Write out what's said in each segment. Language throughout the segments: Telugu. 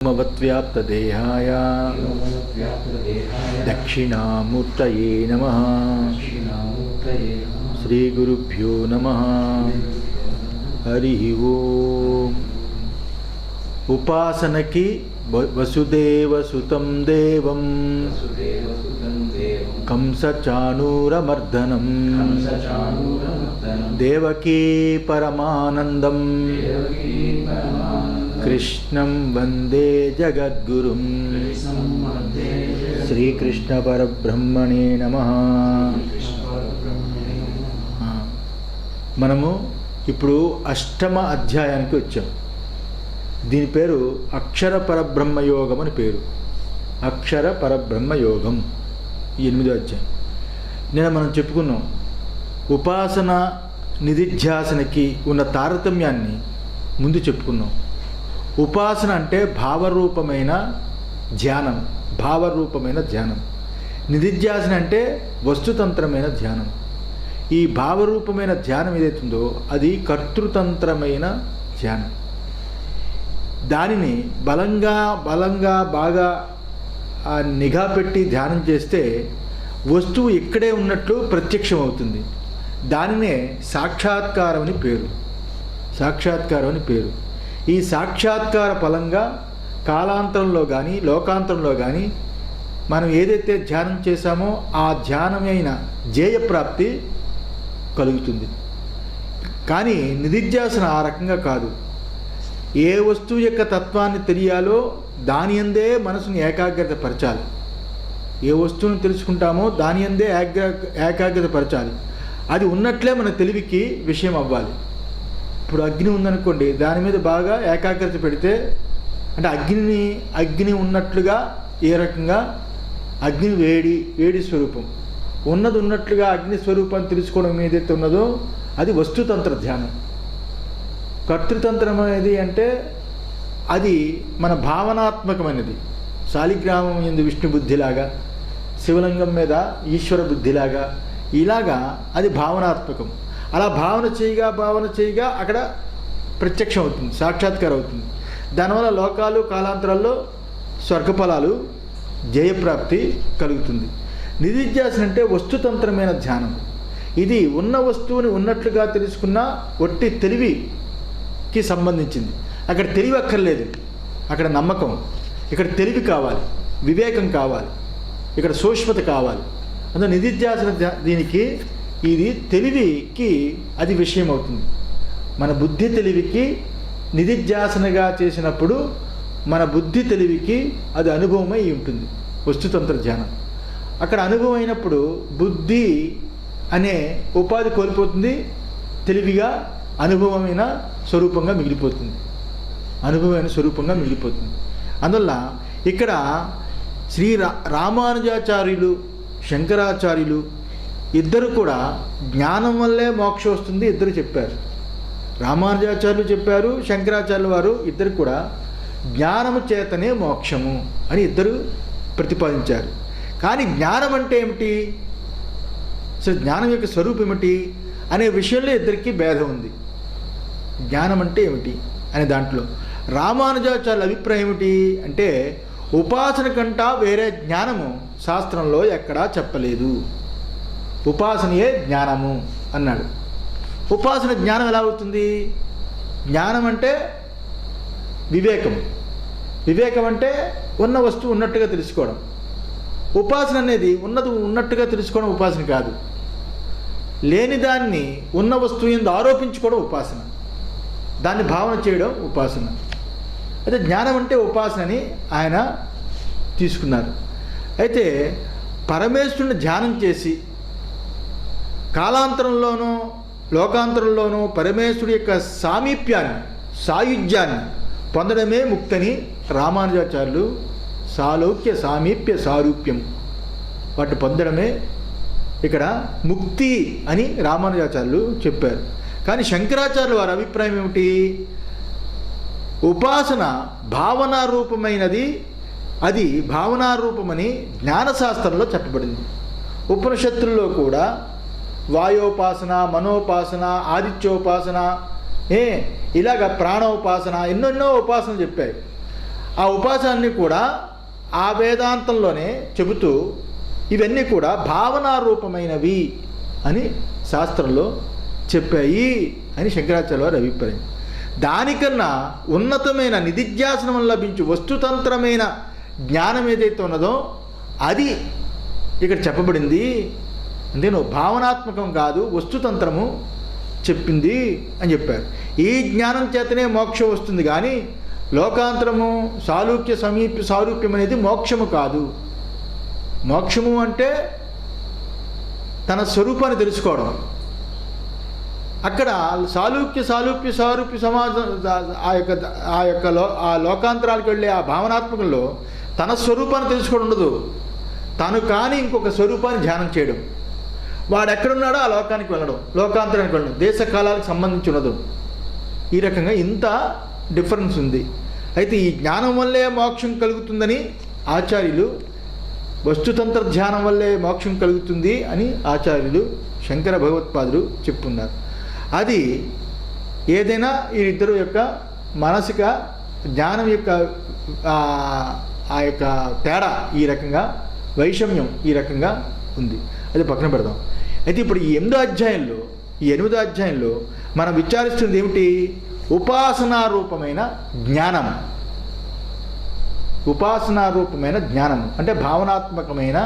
व्योमवद्व्याप्तदेहाय दक्षिणामूर्तये नमः। श्रीगुरुभ्यो नमः। हरि ओम। उपासनकी वसुदेवसुतं देवं कंसचाणूरमर्दनं देवकी परमानन्दं कृष्णं वन्दे जगद्गुरुं। श्रीकृष्ण परब्रह्मणे नमः। మనము ఇప్పుడు అష్టమ అధ్యాయానికి వచ్చాం. దీని పేరు అక్షర పరబ్రహ్మ యోగం అని పేరు. అక్షర పరబ్రహ్మ యోగం 8వ అధ్యాయం. నేను మనం చెప్పుకున్నాం ఉపాసన నిధిధ్యాసనకి ఉన్న తారతమ్యాన్ని ముందు చెప్పుకున్నాం. ఉపాసన అంటే భావరూపమైన ధ్యానం, భావరూపమైన ధ్యానం. నిధిధ్యాసన అంటే వస్తుతంత్రమైన ధ్యానం. ఈ భావరూపమైన ధ్యానం ఏదైతుందో అది కర్తృతంత్రమైన ధ్యానం. దానిని బలంగా బాగా నిఘా పెట్టి ధ్యానం చేస్తే వస్తువు ఇక్కడే ఉన్నట్లు ప్రత్యక్షం అవుతుంది. దానినే సాక్షాత్కారం అని పేరు. సాక్షాత్కారం అని పేరు. ఈ సాక్షాత్కార ఫలంగా కాలాంతరంలో కానీ లోకాంతరంలో కానీ మనం ఏదైతే ధ్యానం చేశామో ఆ ధ్యానమైన జేయప్రాప్తి కలుగుతుంది. కానీ నిధిధ్యాసన ఆ రకంగా కాదు. ఏ వస్తువు యొక్క తత్వాన్ని తెలియాలో దాని అందే మనసుని ఏకాగ్రత పరచాలి. ఏ వస్తువును తెలుసుకుంటామో దాని అందే ఏకాగ్రత పరచాలి. అది ఉన్నట్లే మన తెలివికి విషయం అవ్వాలి. ఇప్పుడు అగ్ని ఉందనుకోండి, దాని మీద బాగా ఏకాగ్రత పెడితే అంటే అగ్ని ఉన్నట్లుగా ఏ రకంగా అగ్ని వేడి స్వరూపం ఉన్నట్లుగా అగ్ని స్వరూపాన్ని తెలుసుకోవడం ఏదైతే ఉన్నదో అది వస్తుతంత్ర ధ్యానం. కర్తృతంత్రం అనేది అంటే అది మన భావనాత్మకమైనది. శాలిగ్రామం ఎందు విష్ణు బుద్ధిలాగా, శివలింగం మీద ఈశ్వర బుద్ధిలాగా, ఇలాగా అది భావనాత్మకం. అలా భావన చేయగా అక్కడ ప్రత్యక్షం అవుతుంది, సాక్షాత్కారం అవుతుంది. దానివల్ల లోకాలు కాలాంతరాల్లో స్వర్గఫలాలు జయప్రాప్తి కలుగుతుంది. నిధిధ్యాసన అంటే వస్తుతంత్రమైన ధ్యానం. ఇది ఉన్న వస్తువుని ఉన్నట్లుగా తెలుసుకున్న ఒట్టి తెలివికి సంబంధించింది. అక్కడ తెలివి అక్కర్లేదు, అక్కడ నమ్మకం. ఇక్కడ తెలివి కావాలి, వివేకం కావాలి, ఇక్కడ సూక్ష్మత కావాలి. అందులో నిధిధ్యాసన దీనికి ఇది తెలివికి అది విషయం అవుతుంది. మన బుద్ధి తెలివికి నిధిధ్యాసనగా చేసినప్పుడు మన బుద్ధి తెలివికి అది అనుభవమై ఉంటుంది. వస్తుతంత్ర ధ్యానం అక్కడ అనుభవం అయినప్పుడు బుద్ధి అనే ఉపాధి కోల్పోతుంది, తెలివిగా అనుభవమైన స్వరూపంగా మిగిలిపోతుంది. అనుభవమైన స్వరూపంగా మిగిలిపోతుంది. అందువల్ల ఇక్కడ రామానుజాచార్యులు, శంకరాచార్యులు ఇద్దరు కూడా జ్ఞానం వల్లే మోక్షం వస్తుంది ఇద్దరు చెప్పారు. రామానుజాచార్యులు చెప్పారు, శంకరాచార్యుల వారు ఇద్దరు కూడా జ్ఞానము చేతనే మోక్షము అని ఇద్దరు ప్రతిపాదించారు. కానీ జ్ఞానం అంటే ఏమిటి, అసలు జ్ఞానం యొక్క స్వరూపం ఏమిటి అనే విషయంలో ఇద్దరికీ భేదం ఉంది. జ్ఞానం అంటే ఏమిటి అనే దాంట్లో రామానుజాచార్యుల అభిప్రాయం ఏమిటి అంటే ఉపాసన కంటా వేరే జ్ఞానము శాస్త్రంలో ఎక్కడా చెప్పలేదు, ఉపాసనయే జ్ఞానము అన్నాడు. ఉపాసన జ్ఞానం ఎలా అవుతుంది? జ్ఞానం అంటే వివేకం, వివేకం అంటే ఉన్న వస్తువు ఉన్నట్టుగా తెలుసుకోవడం. ఉపాసన అనేది ఉన్నది ఉన్నట్టుగా తెలుసుకోవడం ఉపాసన కాదు. లేని దాన్ని ఉన్న వస్తువు యందు ఆరోపించుకోవడం ఉపాసన, దాన్ని భావన చేయడం ఉపాసన. అయితే జ్ఞానం అంటే ఉపాసన అని ఆయన తీసుకున్నారు. అయితే పరమేశ్వరుని ధ్యానం చేసి కాలాంతరంలోనూ లోకాంతరంలోనూ పరమేశ్వరుడి యొక్క సామీప్యాన్ని, సాయుధ్యాన్ని పొందడమే ముక్తని రామానుజాచార్యులు సాలోక్య సామీప్య సారూప్యం వాటి పొందడమే ఇక్కడ ముక్తి అని రామానుజాచార్యులు చెప్పారు. కానీ శంకరాచార్యుల వారి అభిప్రాయం ఏమిటి? ఉపాసన భావనారూపమైనది, అది భావనారూపమని జ్ఞానశాస్త్రంలో చెప్పబడింది. ఉపనిషత్తుల్లో కూడా వాయోపాసన, మనోపాసన, ఆదిత్యోపాసన, ఇలాగ ప్రాణోపాసన, ఎన్నెన్నో ఉపాసనలు చెప్పాయి. ఆ ఉపాసనని కూడా ఆ వేదాంతంలోనే చెబుతూ ఇవన్నీ కూడా భావనారూపమైనవి అని శాస్త్రంలో చెప్పాయి అని శంకరాచార్య వారి అభిప్రాయం. దానికన్నా ఉన్నతమైన నిధిధ్యాసనం లభించు వస్తుతంత్రమైన జ్ఞానం ఏదైతే ఉన్నదో అది ఇక్కడ చెప్పబడింది. అంతేను, భావనాత్మకం కాదు, వస్తుతంత్రము చెప్పింది అని చెప్పారు. ఈ జ్ఞానం చేతనే మోక్షం వస్తుంది, కానీ లోకాంతరము సారూప్యం అనేది మోక్షము కాదు. మోక్షము అంటే తన స్వరూపాన్ని తెలుసుకోవడం. అక్కడ సారూప్య సమాజం ఆ లోకాంతరాలకు వెళ్ళే ఆ భావనాత్మకంలో తన స్వరూపాన్ని తెలుసుకోవడం ఉండదు. తను కానీ ఇంకొక స్వరూపాన్ని ధ్యానం చేయడం. వాడు ఎక్కడున్నాడో ఆ లోకానికి వెళ్ళడం, లోకాంతరానికి వెళ్ళడం, దేశ కాలాలకు సంబంధించి ఉన్నదు. ఈ రకంగా ఇంత డిఫరెన్స్ ఉంది. అయితే ఈ జ్ఞానం వల్లే మోక్షం కలుగుతుందని ఆచార్యులు, వస్తుతంత్ర ధ్యానం వల్లే మోక్షం కలుగుతుంది అని ఆచార్యులు శంకర భగవత్పాదులు చెప్పున్నారు. అది ఏదైనా ఈ ఇద్దరు యొక్క మానసిక జ్ఞానం యొక్క ఆ యొక్క తేడా ఈ రకంగా, వైషమ్యం ఈ రకంగా ఉంది. అది పక్కన పెడదాం. అయితే ఇప్పుడు ఈ 8వ అధ్యాయంలో మనం విచారిస్తుంది ఏమిటి? ఉపాసనారూపమైన జ్ఞానం. ఉపాసనారూపమైన జ్ఞానము అంటే భావనాత్మకమైన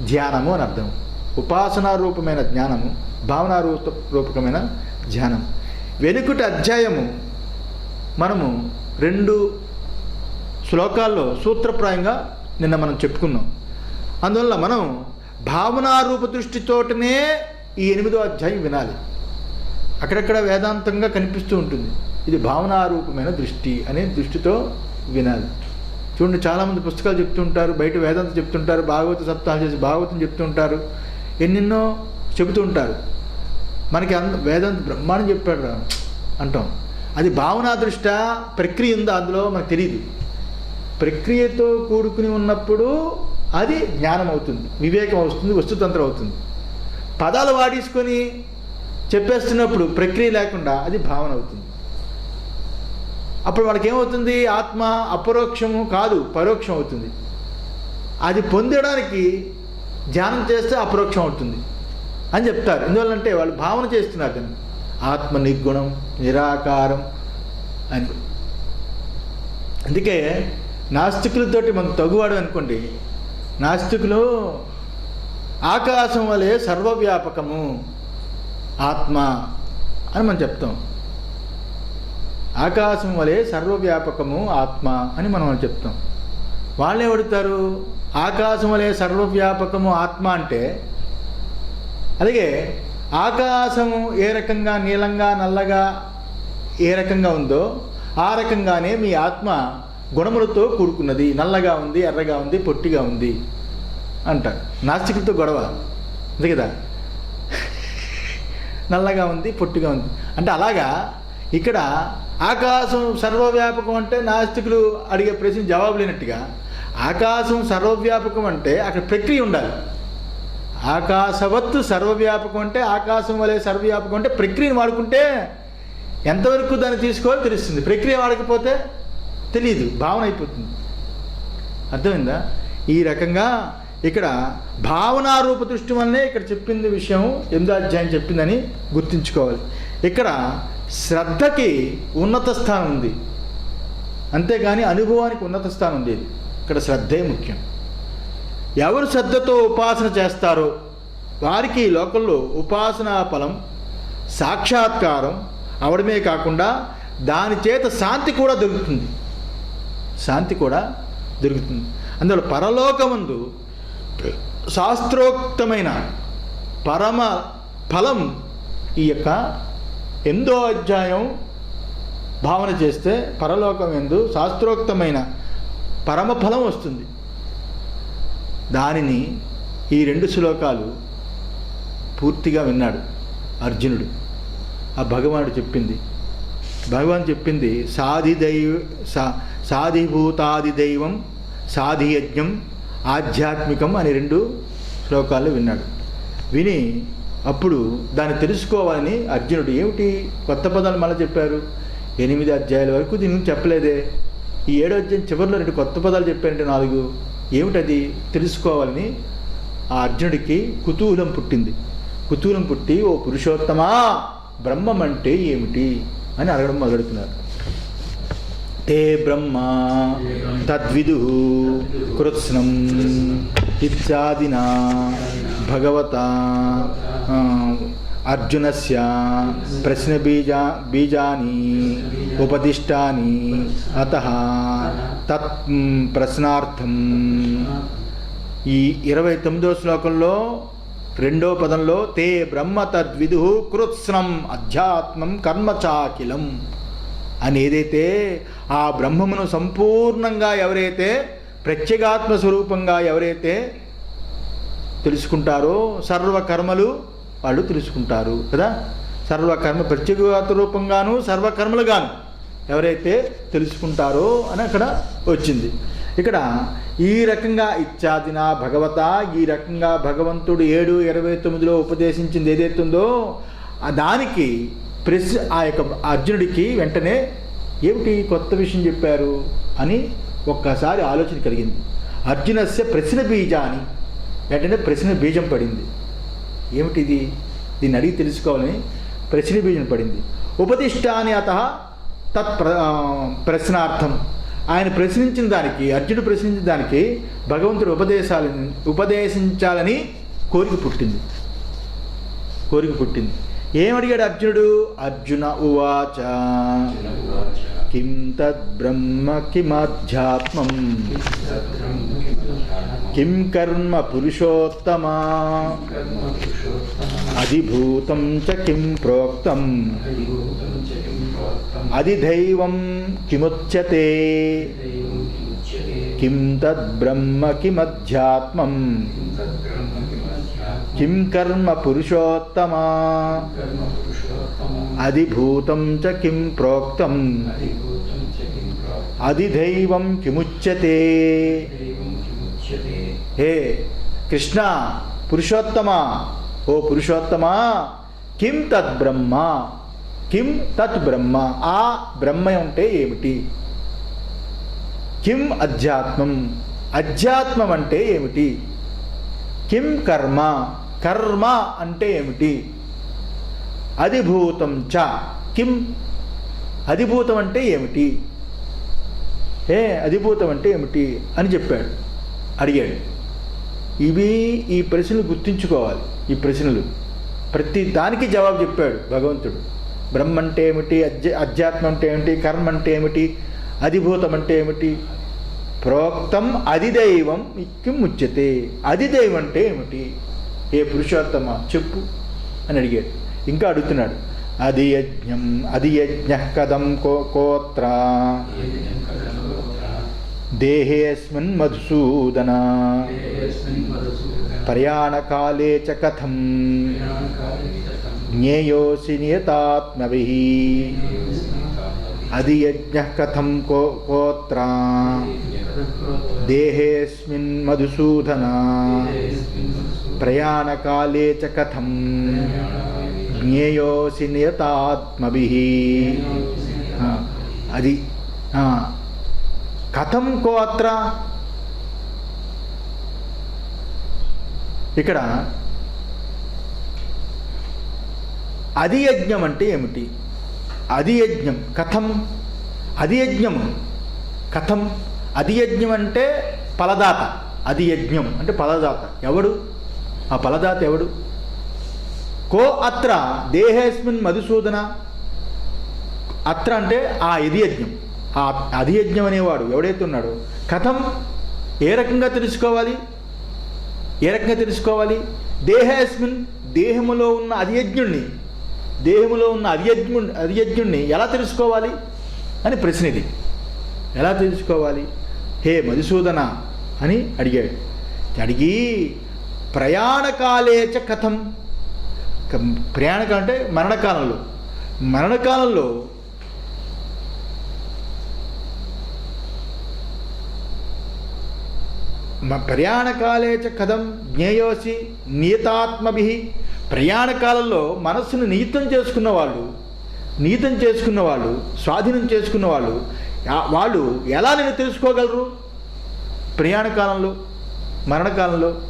ధ్యానము అని అర్థం. ఉపాసనారూపమైన జ్ఞానము, భావనారూపకమైన ధ్యానం. వెనుకటి అధ్యాయము మనము 2 శ్లోకాల్లో సూత్రప్రాయంగా నిన్న మనం చెప్పుకున్నాం. అందువల్ల మనం భావనారూప దృష్టితోటనే ఈ 8వ అధ్యాయం వినాలి. అక్కడక్కడ వేదాంతంగా కనిపిస్తూ ఉంటుంది. ఇది భావనారూపమైన దృష్టి అనే దృష్టితో వినాలి. చూడండి, చాలామంది పుస్తకాలు చెప్తుంటారు, బయట వేదాంతం చెప్తుంటారు, భాగవత సప్తాహాలు చేసి భాగవతం చెప్తుంటారు, ఎన్నెన్నో చెబుతూ ఉంటారు. మనకి వేదాంత బ్రహ్మాండం చెప్పాడు అంటాం. అది భావనా దృష్ట, ప్రక్రియ ఉందా అందులో మనకు తెలియదు. ప్రక్రియతో కూడుకుని ఉన్నప్పుడు అది జ్ఞానం అవుతుంది, వివేకం అవుతుంది, వస్తుతంత్రం అవుతుంది. పదాలు వాడేసుకొని చెప్పేస్తున్నప్పుడు ప్రక్రియ లేకుండా అది భావన అవుతుంది. అప్పుడు వాళ్ళకి ఏమవుతుంది? ఆత్మ అపరోక్షము కాదు, పరోక్షం అవుతుంది. అది పొందడానికి ధ్యానం చేస్తే అపరోక్షం అవుతుంది అని చెప్తారు. ఎందువల్లంటే వాళ్ళు భావన చేస్తున్నారు దాన్ని, ఆత్మ నిర్గుణం, నిరాకారం అని. అందుకే నాస్తికులతోటి మనం తగువాడు అనుకోండి. నాస్తికులు ఆకాశం వలె సర్వవ్యాపకము ఆత్మ అని మనం చెప్తాం. ఆకాశం వలె సర్వవ్యాపకము ఆత్మ అని మనం చెప్తాం. వాళ్ళే అడుగుతారు, ఆకాశం వలె సర్వవ్యాపకము ఆత్మ అంటే, అలాగే ఆకాశము ఏ రకంగా నీలంగా నల్లగా ఏ రకంగా ఉందో ఆ రకంగానే మీ ఆత్మ గుణములతో కూడుకున్నది, నల్లగా ఉంది, ఎర్రగా ఉంది, పొట్టిగా ఉంది అంటారు. నాస్తికులతో గొడవ అంతే కదా, నల్లగా ఉంది, పొట్టిగా ఉంది అంటే. అలాగా ఇక్కడ ఆకాశం సర్వవ్యాపకం అంటే నాస్తికులు అడిగే ప్రశ్న జవాబు లేనట్టుగా, ఆకాశం సర్వవ్యాపకం అంటే అక్కడ ప్రక్రియ ఉండాలి. ఆకాశవత్తు సర్వవ్యాపకం అంటే, ఆకాశం వలె సర్వవ్యాపకం అంటే ప్రక్రియను వాడుకుంటే ఎంతవరకు దాన్ని తీసుకోవాలో తెలుస్తుంది. ప్రక్రియ వాడకపోతే తెలియదు, భావన అయిపోతుంది. అర్థమైందా? ఈ రకంగా ఇక్కడ భావనారూప దృష్టి వల్లనే ఇక్కడ చెప్పింది విషయం 8వ అధ్యాయం చెప్పిందని గుర్తుంచుకోవాలి. ఇక్కడ శ్రద్ధకి ఉన్నత స్థానం ఉంది, అంతేగాని అనుభవానికి ఉన్నత స్థానం లేదు. ఇక్కడ శ్రద్ధే ముఖ్యం. ఎవరు శ్రద్ధతో ఉపాసన చేస్తారో వారికి లోకంలో ఉపాసనా ఫలం సాక్షాత్కారం అవడమే కాకుండా దాని చేత శాంతి కూడా దొరుకుతుంది. శాంతి కూడా దొరుకుతుంది. అందువల్ల పరలోకమందు శాస్త్రోక్తమైన పరమ ఫలం ఈ యొక్క 8వ అధ్యాయం భావన చేస్తే పరలోకం యందు శాస్త్రోక్తమైన పరమఫలం వస్తుంది. దానిని ఈ 2 శ్లోకాలు పూర్తిగా విన్నాడు అర్జునుడు. ఆ భగవానుడు చెప్పింది, భగవాన్ చెప్పింది సాధిభూతాది దైవం సాధియజ్ఞం ఆధ్యాత్మికం అని 2 శ్లోకాలు విన్నాడు. విని అప్పుడు దాన్ని తెలుసుకోవాలని అర్జునుడు, ఏమిటి కొత్త పదాలు మళ్ళీ చెప్పారు, 8 అధ్యాయాల వరకు దీన్ని చెప్పలేదే, ఈ 7వ అధ్యాయం చివరిలో 2 కొత్త పదాలు చెప్పారంటే 4. ఏమిటది తెలుసుకోవాలని ఆ అర్జునుడికి కుతూహలం పుట్టింది. కుతూహలం పుట్టి, ఓ పురుషోత్తమా, బ్రహ్మం అంటే ఏమిటి అని అడగడం మొదలెడుతున్నారు. తే బ్రహ్మ తద్విదు కృత్స్నం ఇత్యాదినా భగవత అర్జునస్య ప్రశ్న బీజాని ఉపదిష్టాని అతః తత్ ప్రశ్నార్థం. ఈ 29వ శ్లోకంలో 2వ పదంలో తే బ్రహ్మ తద్విదు కృత్స్నం అధ్యాత్మం కర్మ చాకిలం అని ఏదైతే ఆ బ్రహ్మమును సంపూర్ణంగా ఎవరైతే ప్రత్యేగాత్మ స్వరూపంగా ఎవరైతే తెలుసుకుంటారో సర్వకర్మలు వాళ్ళు తెలుసుకుంటారు కదా. సర్వకర్మ ప్రత్యేగాత్మ రూపంగాను సర్వకర్మలుగాను ఎవరైతే తెలుసుకుంటారో అని అక్కడ వచ్చింది. ఇక్కడ ఈ రకంగా ఇత్యాదిన భగవత, ఈ రకంగా భగవంతుడు 7:29లో ఉపదేశించింది ఏదైతుందో దానికి ఆ యొక్క అర్జునుడికి వెంటనే ఏమిటి కొత్త విషయం చెప్పారు అని ఒక్కసారి ఆలోచన కలిగింది. అర్జునస్య ప్రశ్న బీజాని, వెంటనే ప్రశ్న బీజం పడింది. ఏమిటిది, దీన్ని అడిగి తెలుసుకోవాలని ప్రశ్న బీజం పడింది. ఉపదిష్టాని అతః తత్ ప్రశ్నార్థం, ఆయన ప్రశ్నించిన దానికి, అర్జునుడు ప్రశ్నించిన దానికి భగవంతుడు ఉపదేశించాలని కోరిక పుట్టింది. ఏమడిగాడు అర్జునుడు? అర్జున ఉవాచ కిం తద్బ్రహ్మ కిమధ్యాత్మం కిం కర్మ పురుషోత్తమా అధిభూతం చ కిం ప్రోక్తం అధిదైవం కిముచ్యతే కిం తద్బ్రహ్మ కిమధ్యాత్మం కిం కర్మ పురుషోత్తమా అధిభూతం చ కిం ప్రోక్తం అధిదైవం కిముచ్యతే. హే కృష్ణ, పురుషోత్తమా, ఓ పురుషోత్తమా, కిం తద్ బ్రహ్మ, కిం తత్ బ్రహ్మ, ఆ బ్రహ్మ అంటే ఏమిటి? కిం అధ్యాత్మం, అధ్యాత్మం అంటే ఏమిటి? కిం కర్మ, కర్మ అంటే ఏమిటి? అధిభూతం చ, కిం అధిభూతం అంటే ఏమిటి? అధిభూతం అంటే ఏమిటి అని చెప్పాడు, అడిగాడు. ఈ ప్రశ్నలు గుర్తుంచుకోవాలి. ఈ ప్రశ్నలు ప్రతి దానికి జవాబు చెప్పాడు భగవంతుడు. బ్రహ్మ అంటే ఏమిటి, అధ్యాత్మం అంటే ఏమిటి, కర్మ అంటే ఏమిటి, అధిభూతం అంటే ఏమిటి? ప్రోక్తం అధిదైవం కిం ఉచ్యతే, అధిదైవం అంటే ఏమిటి? ఏ పురుషోత్తమ చెప్పు అని అడిగాడు. ఇంకా అడుగుతున్నాడు, అధియజ్ఞ కథం కోత్ర దేహేస్మిన్ మధుసూదన ప్రయాణకాలే చ కథం జ్ఞేయోసి నియతాత్మభిః అధియజ్ఞ కథం కోత్ర దేహేస్మిన్ మధుసూదన ప్రయాణకాలే చ కథం జ్ఞేయోసి నియతాత్మభిః. అది కథం కోత్ర. ఇక్కడ అధియజ్ఞం అంటే ఏమిటి? అధియజ్ఞం కథం, అధియజ్ఞము కథం. అధియజ్ఞం అంటే ఫలదాత, అధియజ్ఞం అంటే ఫలదాత. ఎవడు ఆ ఫలదాత? ఎవడు? కో అత్ర దేహేస్మిన్ మధుసూదన. అత్ర అంటే ఆ అధియజ్ఞం, ఆ అధియజ్ఞం అనేవాడు ఎవడైతే ఉన్నాడో కథం, ఏ రకంగా తెలుసుకోవాలి? ఏ రకంగా తెలుసుకోవాలి? దేహేస్మిన్, దేహములో ఉన్న అధియజ్ఞుణ్ణి, దేహములో ఉన్న అధియజ్ఞుణ్ణి ఎలా తెలుసుకోవాలి అని ప్రశ్న ఇది. ఎలా తెలుసుకోవాలి? హే మధుసూదన అని అడిగాడు. అడిగి ప్రయాణకాలేచ కథం, ప్రయాణకాలం అంటే మరణకాలంలో, మరణకాలంలో ప్రయాణకాలేచ కథం జ్ఞేయోసి నియతాత్మభిః. ప్రయాణకాలంలో మనస్సును నియతం చేసుకున్న వాళ్ళు, స్వాధీనం చేసుకున్న వాళ్ళు వాళ్ళు ఎలా నేను తెలుసుకోగలరు ప్రయాణ కాలంలో, మరణకాలంలో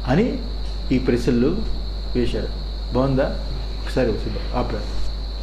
అని ఈ ప్రశ్నలు వేశారు. బాగుందా? ఒకసారి వచ్చిందా ఆ ప్రశ్న